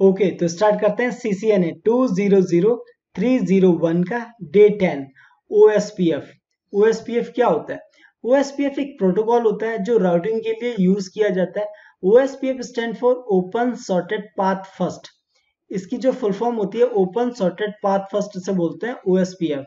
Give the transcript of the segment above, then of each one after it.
Okay, तो start करते हैं CCNA 200301 का डे 10 OSPF। OSPF क्या होता है? OSPF एक प्रोटोकॉल होता है जो राउटिंग के लिए यूज किया जाता है। OSPF stand for open sorted path first. इसकी जो फुल फॉर्म होती है ओपन सॉर्टेड पाथ फर्स्ट से बोलते हैं OSPF।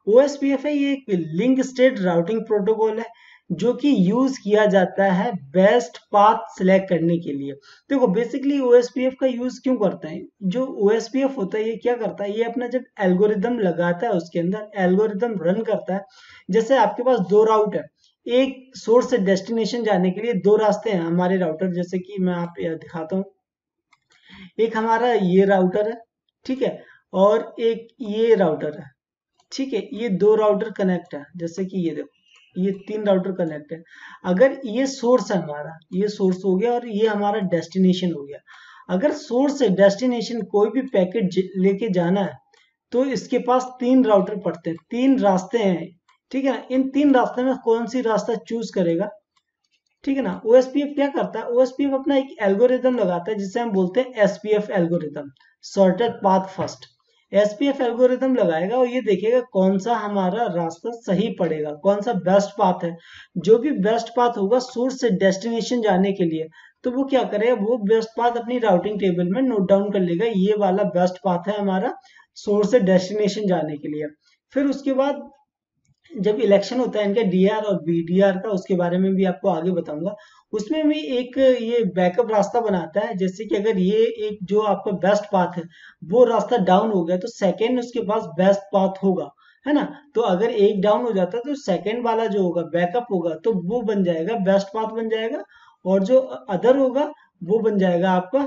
OSPF है ये एक लिंक स्टेट राउटिंग प्रोटोकॉल है जो कि यूज किया जाता है बेस्ट पाथ सिलेक्ट करने के लिए। देखो बेसिकली OSPF का यूज क्यों करते हैं? जो OSPF होता है ये क्या करता है, ये अपना जब एल्गोरिदम लगाता है उसके अंदर एल्गोरिदम रन करता है। जैसे आपके पास दो राउट है, एक सोर्स से डेस्टिनेशन जाने के लिए दो रास्ते हैं हमारे राउटर, जैसे कि मैं आप दिखाता हूँ। एक हमारा ये राउटर है, ठीक है, और एक ये राउटर है, ठीक है। ये दो राउटर कनेक्ट है, जैसे कि ये देखो ये तीन राउटर कनेक्ट है। अगर ये सोर्स है हमारा, ये सोर्स हो गया और ये हमारा डेस्टिनेशन हो गया। अगर सोर्स से डेस्टिनेशन कोई भी पैकेट लेके जाना है तो इसके पास तीन राउटर पड़ते हैं, तीन रास्ते हैं, ठीक है ना। इन तीन रास्ते में कौन सी रास्ता चूज करेगा, ठीक है ना। OSPF क्या करता है, OSPF अपना एक एल्गोरिदम लगाता है जिसे हम बोलते हैं SPF algorithm, sorted path first. SPF algorithm लगाएगा और ये देखेगा कौन सा हमारा रास्ता सही पड़ेगा, कौन सा बेस्ट पाथ है। जो भी बेस्ट पाथ होगा सोर्स से डेस्टिनेशन जाने के लिए, तो वो क्या करेगा, वो बेस्ट पाथ अपनी राउटिंग टेबल में नोट डाउन कर लेगा, ये वाला बेस्ट पाथ है हमारा सोर्स से डेस्टिनेशन जाने के लिए। फिर उसके बाद जब इलेक्शन होता है इनका DAR और BDR का, उसके बारे में भी आपको आगे बताऊंगा। उसमें भी एक ये बैकअप रास्ता बनाता है, जैसे कि अगर ये एक जो आपका बेस्ट पाथ है वो रास्ता डाउन हो गया तो सेकेंड उसके पास बेस्ट पाथ होगा, है ना। तो अगर एक डाउन हो जाता है तो सेकेंड वाला जो होगा बैकअप होगा तो वो बन जाएगा बेस्ट पाथ बन जाएगा, और जो अदर होगा वो बन जाएगा आपका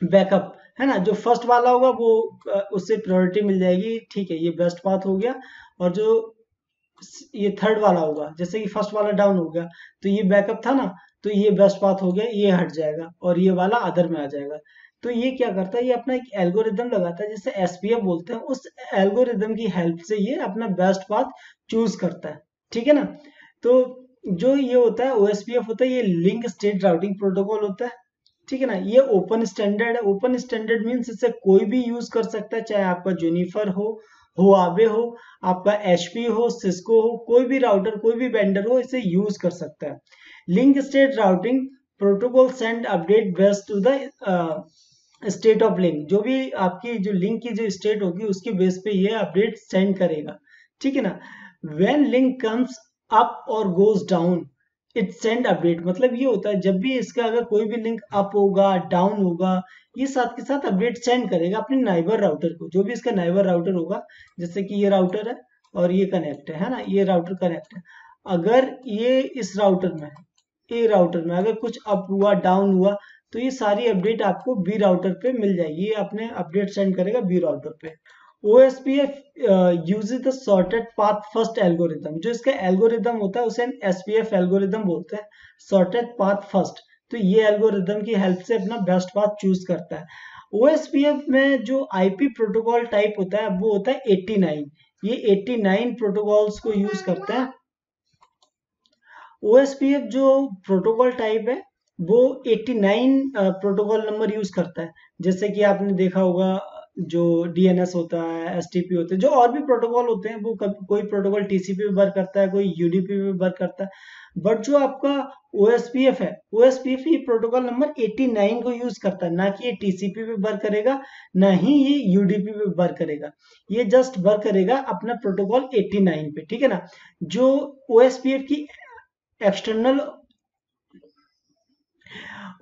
बैकअप, है ना। जो फर्स्ट वाला होगा वो उससे प्रायोरिटी मिल जाएगी, ठीक है, ये बेस्ट पाथ हो गया। और जो ये थर्ड वाला होगा, जैसे कि फर्स्ट वाला डाउन हो गया तो ये बैकअप था ना, तो ये बेस्ट पाथ हो गया, ये हट जाएगा और ये वाला अदर में आ जाएगा। तो ये क्या करता है, ये अपना एक एल्गोरिदम लगाता है जिसे SPF बोलते हैं। उस एल्गोरिदम की हेल्प से ये अपना बेस्ट पाथ चूज करता है, ठीक है ना। तो जो ये होता है OSPF होता है, ये लिंक स्टेट राउटिंग प्रोटोकॉल होता है, ठीक है ना। ये ओपन स्टैंडर्ड है। ओपन स्टैंडर्ड मीन्स इसे कोई भी यूज कर सकता है, चाहे आपका जूनिफर हो, हुआवे हो, आपका HP हो, सिस्को हो, कोई भी राउटर कोई भी वेंडर हो इसे यूज कर सकता है। Link state routing protocol send update based to the state of link. जो भी आपकी जो लिंक की जो स्टेट होगी उसके बेस पे ये अपडेट सेंड करेगा, ठीक है ना। व्हेन लिंक कम्स अप और goes down it send update, मतलब ये होता है जब भी इसका अगर कोई भी लिंक अप होगा डाउन होगा, ये साथ के साथ अपडेट सेंड करेगा अपने नाइबर राउटर को, जो भी इसका नाइबर राउटर होगा। जैसे कि ये राउटर है और ये कनेक्ट है ना, ये राउटर कनेक्ट है। अगर ये इस राउटर में, ए राउटर में अगर कुछ अप हुआ डाउन हुआ तो ये सारी अपडेट आपको बी राउटर पे मिल जाएगी, ये अपने अपडेट सेंड करेगा बी राउटर पे। OSPF uses the sorted path first algorithm। जो इसका एल्गोरिदम होता है उसे हम SPF एल्गोरिदम बोलते हैं, sorted path first। तो ये एल्गोरिदम की हेल्प से अपना बेस्ट पाथ चूज करता है। OSPF में जो IP प्रोटोकॉल टाइप होता है वो होता है 89। ये 89 प्रोटोकॉल्स को यूज करता है। OSPF जो प्रोटोकॉल टाइप है वो 89 प्रोटोकॉल नंबर यूज करता है। जैसे कि आपने देखा होगा जो DNS होता है, STP होते हैं, जो और भी प्रोटोकॉल होते हैं वो कोई प्रोटोकॉल TCP पे वर्क करता है, कोई UDP पे वर्क करता है। बट जो आपका OSPF है, OSPF ये प्रोटोकॉल नंबर 89 को यूज करता है, ना कि ये TCP पे वर्क करेगा, ना ही ये UDP पे वर्क करेगा। ये जस्ट वर्क करेगा अपना प्रोटोकॉल 89 पे, ठीक है ना। जो OSPF की एक्सटर्नल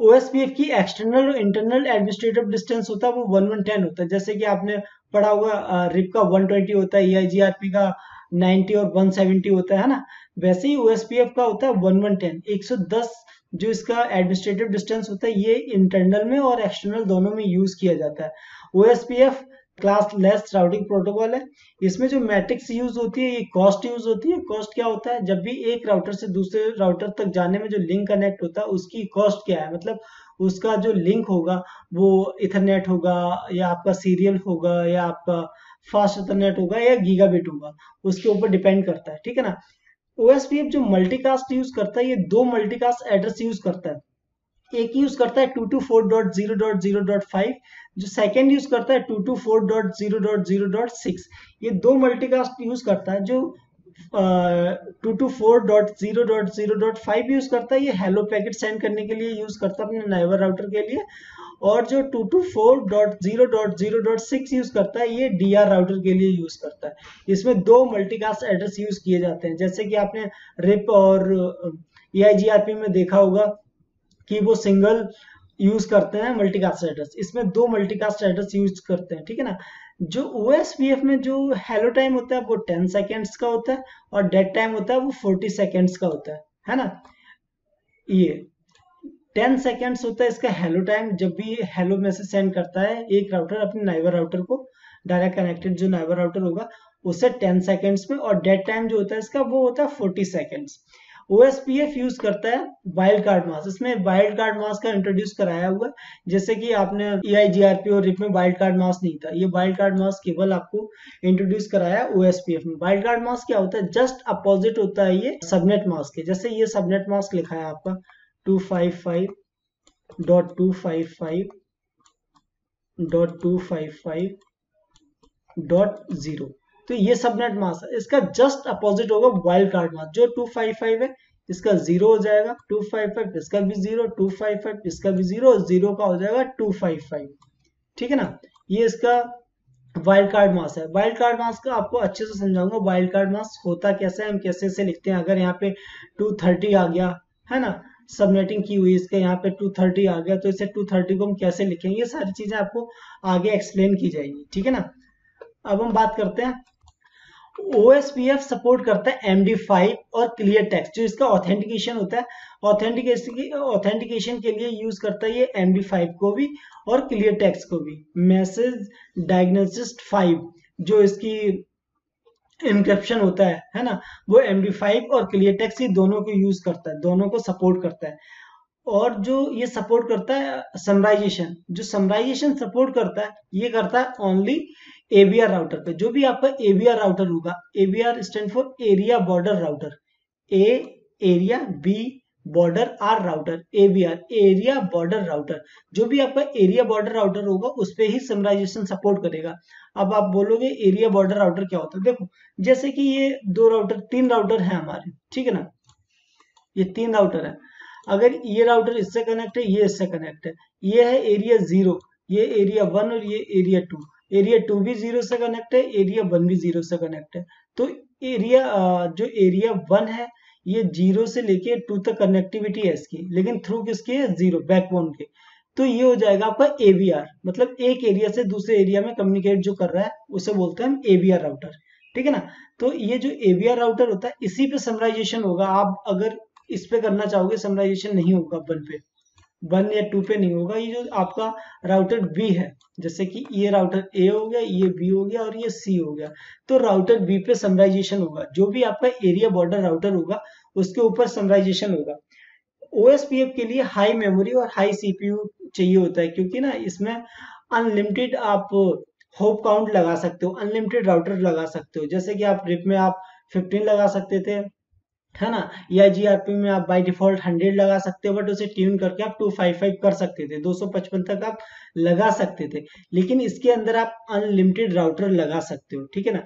OSPF की एक्सटर्नल और इंटरनल एडमिनिस्ट्रेटिव डिस्टेंस होता है वो 1110 होता है। जैसे कि आपने पढ़ा होगा रिप का 120 होता है, EIGRP का 90 और 170 होता है ना। वैसे ही OSPF का होता है 1110, 110 जो इसका एडमिनिस्ट्रेटिव डिस्टेंस होता है, ये इंटरनल में और एक्सटर्नल दोनों में यूज किया जाता है। OSPF class less routing protocol है। इसमें जो मैट्रिक्स यूज होती है ये कॉस्ट यूज होती है। कॉस्ट क्या होता है, जब भी एक राउटर से दूसरे राउटर तक जाने में जो लिंक कनेक्ट होता है उसकी कॉस्ट क्या है, मतलब उसका जो लिंक होगा वो इथरनेट होगा या आपका सीरियल होगा या आपका फास्ट इथरनेट होगा या गीगाबिट होगा, उसके ऊपर डिपेंड करता है, ठीक है ना। OSPF जो मल्टीकास्ट यूज करता है ये दो मल्टीकास्ट एड्रेस यूज करता है। एक यूज करता है 224.0.0.5, जो सेकंड यूज करता है 224.0.0.6। ये दो मल्टीकास्ट यूज करता है। जो 224.0.0.5 यूज करता है, ये हेलो पैकेट सेंड करने के लिए यूज करता है अपने नाइबर राउटर के लिए। और जो 224.0.0.6 यूज करता है, ये डीआर राउटर के लिए यूज करता है। इसमें दो मल्टीकास्ट एड्रेस यूज किए जाते हैं, जैसे कि आपने रिप और EIGRP में देखा होगा कि वो सिंगल यूज करते हैं मल्टीकास्ट एड्रेस। इसमें दो मल्टीकास्ट एड्रेस यूज करते हैं, ठीक है ना। जो OSPF में जो हेलो टाइम होता है वो 10 सेकेंड्स का होता है, और डेड टाइम होता है वो 40 सेकेंड्स का होता है ना। ये 10 सेकेंड्स होता है इसका हेलो टाइम, जब भी हेलो मैसेज सेंड करता है एक राउटर अपने नाइबर राउटर को, डायरेक्ट कनेक्टेड जो नाइबर राउटर होगा उससे 10 सेकेंड्स में, और डेड टाइम जो होता है इसका वो होता है 40 सेकेंड्स। OSPF यूज करता है वाइल्ड कार्ड मास्क। इसमें वाइल्ड कार्ड मास्क का इंट्रोड्यूस कराया हुआ है, जैसे कि आपने EIGRP और RIP में वाइल्ड कार्ड मास्क नहीं था, ये वाइल्ड कार्ड मास्क केवल आपको इंट्रोड्यूस कराया है OSPF में। वाइल्ड कार्ड मास्क क्या होता है, जस्ट अपोजिट होता है ये सबनेट मास्क के। जैसे ये सबनेट मास्क लिखा है आपका 255.255.255.0, तो ये सबनेट मास्क है। इसका जस्ट अपोजिट होगा वाइल्ड कार्ड मास्क। जो 255 है इसका 0 हो जाएगा, 255 इसका भी 0, 255 इसका भी 0, 0 का हो जाएगा 255, ठीक है ना। ये इसका वाइल्ड कार्ड मास्क है। वाइल्ड कार्ड मास्क का आपको अच्छे से समझाऊंगा वाइल्ड कार्ड मास्क होता कैसे है, हम कैसे से लिखते हैं। अगर यहाँ पे 230 आ गया है ना, सबनेटिंग की हुई इसके यहाँ पे 230 आ गया, तो इसे 230 को हम कैसे लिखेंगे, ये सारी चीजें आपको आगे एक्सप्लेन की जाएगी, ठीक है ना। अब हम बात करते हैं, OSPF सपोर्ट करता है MD5 और क्लियर टेक्स्ट, जो इसका ऑथेंटिकेशन होता है। ऑथेंटिकेशन के लिए यूज करता है ये MD5 को भी और क्लियर टेक्स्ट को भी। मैसेज डायग्नोसिस 5 जो इसकी इंक्रिप्शन होता है ना, वो MD5 और क्लियर टेक्स्ट ही दोनों को यूज करता है, दोनों को सपोर्ट करता है। और जो ये सपोर्ट करता है समराइजेशन, जो समराइजेशन सपोर्ट करता है ये करता है ओनली ABR राउटर पे। जो भी आपका ABR राउटर होगा, ABR stand for area border router, A area, B border, R router, ABR area border router. जो भी आपका एरिया बॉर्डर राउटर होगा उस पे ही समराइजेशन सपोर्ट करेगा। अब आप बोलोगे एरिया बॉर्डर राउटर क्या होता है, देखो जैसे कि ये तीन राउटर है हमारे, ठीक है ना, ये 3 राउटर है। अगर ये राउटर इससे कनेक्ट है, ये इससे कनेक्ट है, ये है एरिया 0, ये एरिया 1 और ये एरिया 2। एरिया 2 भी 0 से कनेक्ट है, एरिया 1 भी 0 से कनेक्ट है। तो एरिया जो एरिया 1 है ये 0 से लेके 2 तक कनेक्टिविटी है इसकी, लेकिन थ्रू किसके है, 0 बैकबोन के। तो ये हो जाएगा आपका ABR, मतलब एक एरिया से दूसरे एरिया में कम्युनिकेट जो कर रहा है उसे बोलते हैं हम ABR राउटर, ठीक है ना। तो ये जो ABR राउटर होता है इसी पे समराइजेशन होगा। आप अगर इस पे करना चाहोगे समराइजेशन नहीं होगा, 1 या 2 पे नहीं होगा। ये जो आपका राउटर B है, जैसे कि ये राउटर A हो गया, ये B हो गया और ये C हो गया, तो राउटर B पे समराइजेशन होगा। जो भी आपका एरिया बॉर्डर राउटर होगा उसके ऊपर समराइजेशन होगा। OSPF के लिए हाई मेमोरी और हाई CPU चाहिए होता है, क्योंकि ना इसमें अनलिमिटेड आप होप काउंट लगा सकते हो, अनलिमिटेड राउटर लगा सकते हो। जैसे कि आप रिप में आप 15 लगा सकते थे, है ना, या GRP में आप बाय डिफॉल्ट 100 लगा सकते हो, बट उसे ट्यून करके आप 255 कर सकते थे, 255 तक आप लगा सकते थे। लेकिन इसके अंदर आप अनलिमिटेड राउटर लगा सकते हो, ठीक है ना।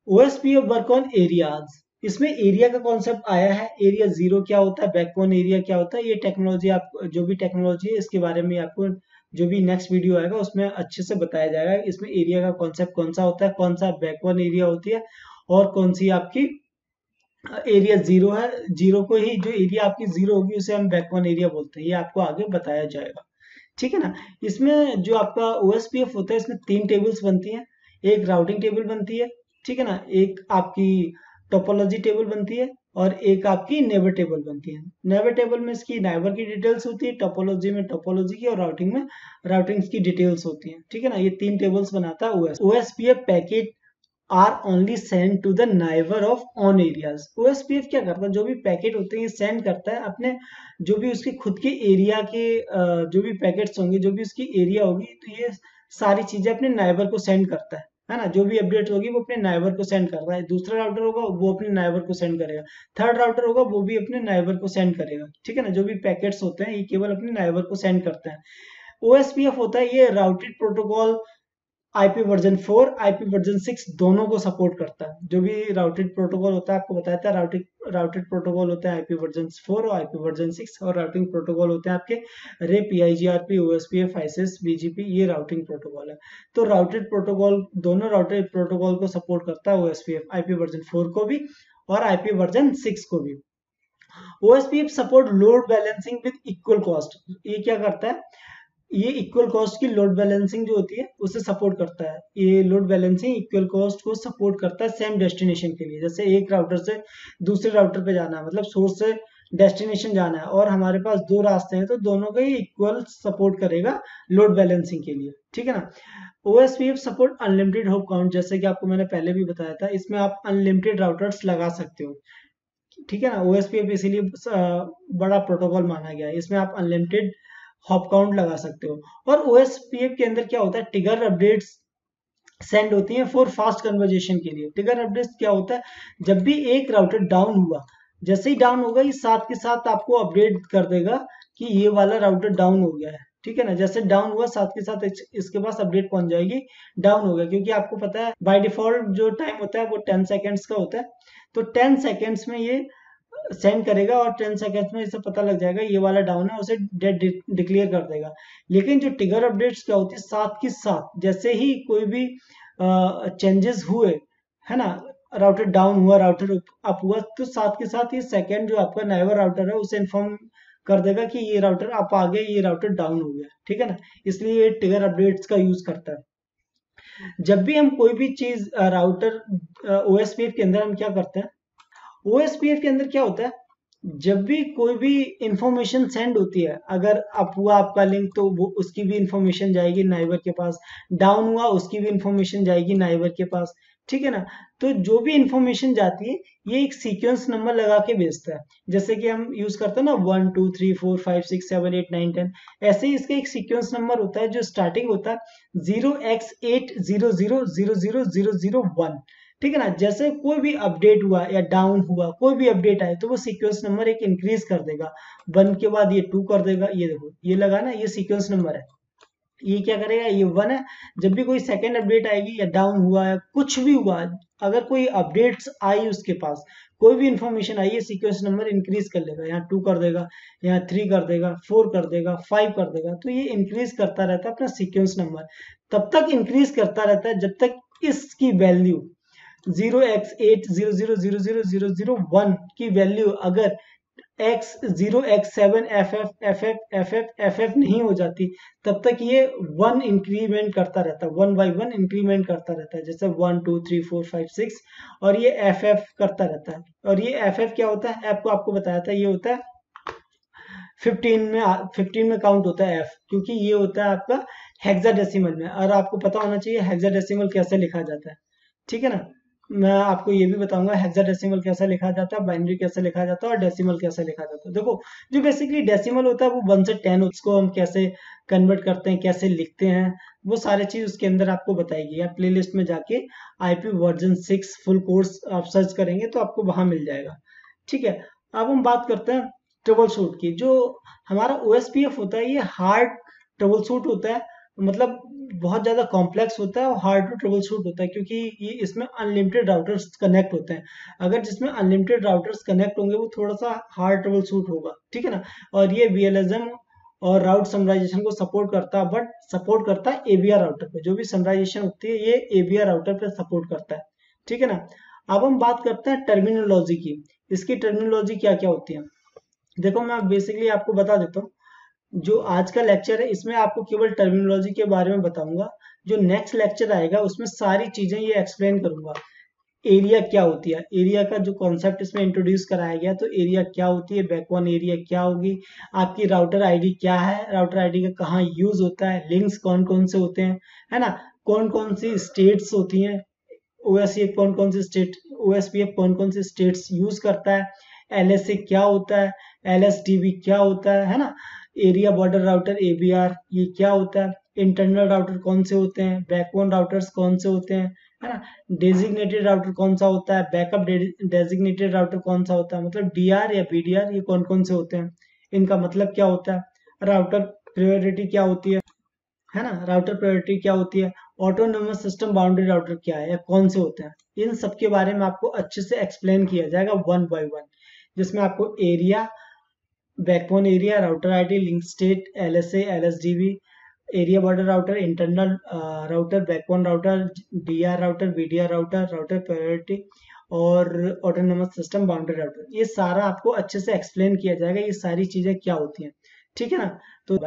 OSPF वर्क ऑन एरियाज, इसमें एरिया का कॉन्सेप्ट आया है। एरिया 0 क्या होता है, बैकबोन एरिया क्या होता है, ये टेक्नोलॉजी आप जो भी टेक्नोलॉजी है इसके बारे में आपको जो भी नेक्स्ट वीडियो आएगा उसमें अच्छे से बताया जाएगा। इसमें एरिया का कॉन्सेप्ट कौन सा होता है, कौन सा बैकबोन एरिया होती है, और कौन सी आपकी एरिया 0 है। 0 को ही, जो एरिया आपकी 0 होगी उसे हम बैकबोन एरिया बोलते हैं, ये आपको आगे बताया जाएगा, ठीक है ना। इसमें जो आपका OSPF होता है इसमें 3 टेबल्स बनती हैं। एक राउटिंग टेबल बनती है, ठीक है ना, एक आपकी टोपोलॉजी टेबल बनती है, और एक आपकी नेबर टेबल बनती है। नेबर टेबल में इसकी नाइबर की डिटेल्स होती है, टोपोलॉजी में टोपोलॉजी की, और राउटिंग में राउटिंग्स की डिटेल्स होती हैं, ठीक है ना। ये 3 टेबल्स बनाता है OSPF packet are only send to the neighbour of on areas. OSPF क्या करता है, जो भी पैकेट होते हैं ये सेंड करता है अपने, जो भी उसके खुद के एरिया के जो भी पैकेट्स होंगे, जो भी उसकी एरिया होगी, तो ये सारी चीजें अपने नाइबर को सेंड करता है है ना, जो भी अपडेट होगी वो अपने नाइबर को सेंड कर रहा है। दूसरा राउटर होगा वो अपने नाइबर को सेंड करेगा, थर्ड राउटर होगा वो भी अपने नाइबर को सेंड करेगा, ठीक है ना। जो भी पैकेट्स होते हैं ये केवल अपने नाइबर को सेंड करते हैं। ओएसपीएफ होता है ये routed protocol IP version 4 IP version 6 दोनों को सपोर्ट करता है। जो भी राउटेड प्रोटोकॉल होता है आपको बताया था, राउटेड प्रोटोकॉल होता है आईपी वर्जन 4 और आईपी वर्जन 6, और राउटिंग प्रोटोकॉल होते हैं आपके रे, पीआईजीआरपी, ओएसपीएफ, आईएसएस, बीजीपी, ये राउटिंग प्रोटोकॉल है। तो राउटेड प्रोटोकॉल, दोनों राउटेड प्रोटोकॉल को सपोर्ट करता है ओएसपीएफ, आईपी वर्जन 4 को भी और आईपी वर्जन 6 को भी। OSPF support load balancing with equal cost. ये क्या करता है, ये इक्वल कॉस्ट की लोड बैलेंसिंग जो होती है उसे सपोर्ट करता है। ये लोड बैलेंसिंग इक्वल कॉस्ट को सपोर्ट करता है सेम डेस्टिनेशन के लिए। जैसे एक राउटर से दूसरे राउटर पे जाना है, मतलब सोर्स से डेस्टिनेशन जाना है और हमारे पास दो रास्ते हैं, तो दोनों का ही इक्वल सपोर्ट करेगा लोड बैलेंसिंग के लिए, ठीक है ना। OSPF support unlimited hop count, जैसे कि आपको मैंने पहले भी बताया था, इसमें आप अनलिमिटेड राउटर्स लगा सकते हो, ठीक है ना। ओएसपीएफ इसीलिए बड़ा प्रोटोकॉल माना गया है, इसमें आप अनलिमिटेड हॉप काउंट लगा सकते हो। और ओएसपीएफ के अंदर क्या होता है, ट्रिगर अपडेट्स सेंड होती हैं फॉर फास्ट कन्वर्जेशन के लिए। ट्रिगर अपडेट्स क्या होता है, जब भी एक राउटर डाउन हुआ, जैसे ही डाउन होगा ये साथ के साथ आपको अपडेट कर देगा कि ये वाला राउटर डाउन हो गया है, ठीक है ना। जैसे डाउन हुआ साथ के साथ इसके पास अपडेट पहुंच जाएगी डाउन हो गया, क्योंकि आपको पता है बाय डिफॉल्ट जो टाइम होता है वो 10 सेकेंड्स का होता है। तो 10 सेकेंड्स में ये सेंड करेगा और 10 सेकेंड्स में इसे पता लग जाएगा ये वाला डाउन है, उसे डेड डिक्लेयर कर देगा। लेकिन जो ट्रिगर अपडेट्स क्या होती है, साथ के साथ जैसे ही कोई भी चेंजेस हुए, है ना, राउटर डाउन हुआ राउटर अप हुआ, तो साथ के साथ ये सेकेंड जो आपका नाइबर राउटर है उसे इन्फॉर्म कर देगा कि ये राउटर अप आ गया, ये राउटर डाउन हो गया, ठीक है ना। इसलिए ये ट्रिगर अपडेट्स का यूज करता है। जब भी हम कोई भी चीज राउटर ओएसपीएफ के अंदर हम क्या करते हैं, ओएसपीएफ के अंदर क्या होता है, जब भी कोई भी इंफॉर्मेशन सेंड होती है, अगर अप हुआ आपका लिंक तो वो उसकी भी इंफॉर्मेशन जाएगी नाइबर के पास, डाउन हुआ उसकी भी इंफॉर्मेशन जाएगी नाइबर के पास, ठीक है ना। तो जो भी इंफॉर्मेशन जाती है ये एक सीक्वेंस नंबर लगा के भेजता है। जैसे कि हम यूज करते हैं ना 1 2 3 4 5 6 7 8 9 10, ऐसे ही इसका एक सीक्वेंस नंबर होता है जो स्टार्टिंग होता है 0x800000001, ठीक है ना। जैसे कोई भी अपडेट हुआ या डाउन हुआ, कोई भी अपडेट आए, तो वो सीक्वेंस नंबर एक इंक्रीज कर देगा, 1 के बाद ये 2 कर देगा, ये देखो ये लगा ना, ये सीक्वेंस नंबर है। ये क्या करेगा, ये 1 है। जब भी कोई सेकंड अपडेट आएगी या डाउन हुआ है कुछ भी हुआ, अगर कोई अपडेट्स आई उसके पास, कोई भी इंफॉर्मेशन आई है, सीक्वेंस नंबर इंक्रीज कर लेगा, यहाँ 2 कर देगा, यहाँ 3 कर देगा, 4 कर देगा, 5 कर देगा। तो ये इंक्रीज करता रहता है अपना सीक्वेंस नंबर, तब तक इंक्रीज करता रहता है जब तक इसकी वैल्यू 0x800000001 की वैल्यू अगर x0x7ff नहीं हो जाती, तब तक ये 1 इंक्रीमेंट करता रहता है, 1 बाई 1 इंक्रीमेंट करता रहता है, जैसे 1 2 3 4 5 6, और ये ff करता रहता है। और ये ff क्या होता है, आपको बताया था, ये होता है 15 में काउंट होता है f, क्योंकि ये होता है आपका हेक्साडेसिमल में, और आपको पता होना चाहिए हेक्साडेसिमल कैसे लिखा जाता है, ठीक है ना। मैं आपको ये भी बताऊंगा हेक्साडेसिमल कैसे लिखा जाता है, बाइनरी कैसे लिखा जाता है और डेसिमल कैसे लिखा जाता है। देखो जो बेसिकली डेसिमल होता है वो 1 से 10, उसको हम कैसे कन्वर्ट करते हैं, कैसे लिखते हैं, वो सारे चीज उसके अंदर आपको बताएगी। आप प्लेलिस्ट में जाके आईपी वर्जन 6 फुल कोर्स आप सर्च करेंगे तो आपको वहां मिल जाएगा, ठीक है। अब हम बात करते हैं ट्रबल शूट की। जो हमारा ओएसपीएफ होता है ये हार्ड ट्रबल शूट होता है, मतलब बहुत ज्यादा कॉम्प्लेक्स होता है और हार्ड टू ट्रबल शूट होता है, क्योंकि ये इसमें अनलिमिटेड राउटर्स कनेक्ट होते हैं। अगर जिसमें अनलिमिटेड राउटर्स कनेक्ट होंगे वो थोड़ा सा हार्ड ट्रबल शूट होगा, ठीक है ना। और ये वीएलएसएम और राउट समराइजेशन को सपोर्ट करता है, बट सपोर्ट करता है एबीआर राउटर पे। जो भी समराइजेशन होती है ये एबीआर राउटर पे सपोर्ट करता है, ठीक है ना। अब हम बात करते हैं टर्मिनोलॉजी की। इसकी टर्मिनोलॉजी क्या क्या होती है, देखो मैं बेसिकली आपको बता देता हूँ। जो आज का लेक्चर है इसमें आपको केवल टर्मिनोलॉजी के बारे में बताऊंगा। जो नेक्स्ट लेक्चर आएगा उसमें सारी चीजें ये एक्सप्लेन करूंगा। एरिया क्या होती है, एरिया का जो कॉन्सेप्ट इसमें इंट्रोड्यूस कराया गया, तो एरिया क्या होती है, बैकबोन एरिया क्या होगी, आपकी राउटर आईडी क्या है, राउटर आईडी का कहाँ यूज होता है, लिंक्स कौन कौन से होते हैं, है ना, कौन कौन सी स्टेट्स होती हैं, ओएसपीएफ कौन कौन से स्टेट ओएसपीएफ कौन कौन से स्टेट्स यूज करता है, एलएसए क्या होता है, एलएसडीबी क्या होता है ना, एरिया बॉर्डर राउटर एबीआर ये क्या होता है, इंटरनल राउटर कौन से होते हैं, बैकबोन राउटर्स कौन से होते हैं, है ना, डेजिग्नेटेड राउटर कौन सा होता है, बैकअप डेजिग्नेटेड राउटर कौन सा होता है, मतलब डीआर या बीडीआर ये कौन कौन से होते हैं, इनका मतलब क्या होता है, राउटर प्रायोरिटी क्या होती है ना, राउटर प्रायोरिटी क्या होती है, ऑटोनोमस सिस्टम बाउंड्री राउटर क्या है या कौन से होते हैं, इन सब के बारे में आपको अच्छे से एक्सप्लेन किया जाएगा वन बाय वन, जिसमें आपको area, backbone area, router ID, link state, LSA, LSDB, area border router, internal router, backbone router, DR router, BDR router, router priority और ऑटोनोमस सिस्टम बाउंड्री राउटर, ये सारा आपको अच्छे से एक्सप्लेन किया जाएगा, ये सारी चीजें क्या होती हैं, ठीक है ना। तो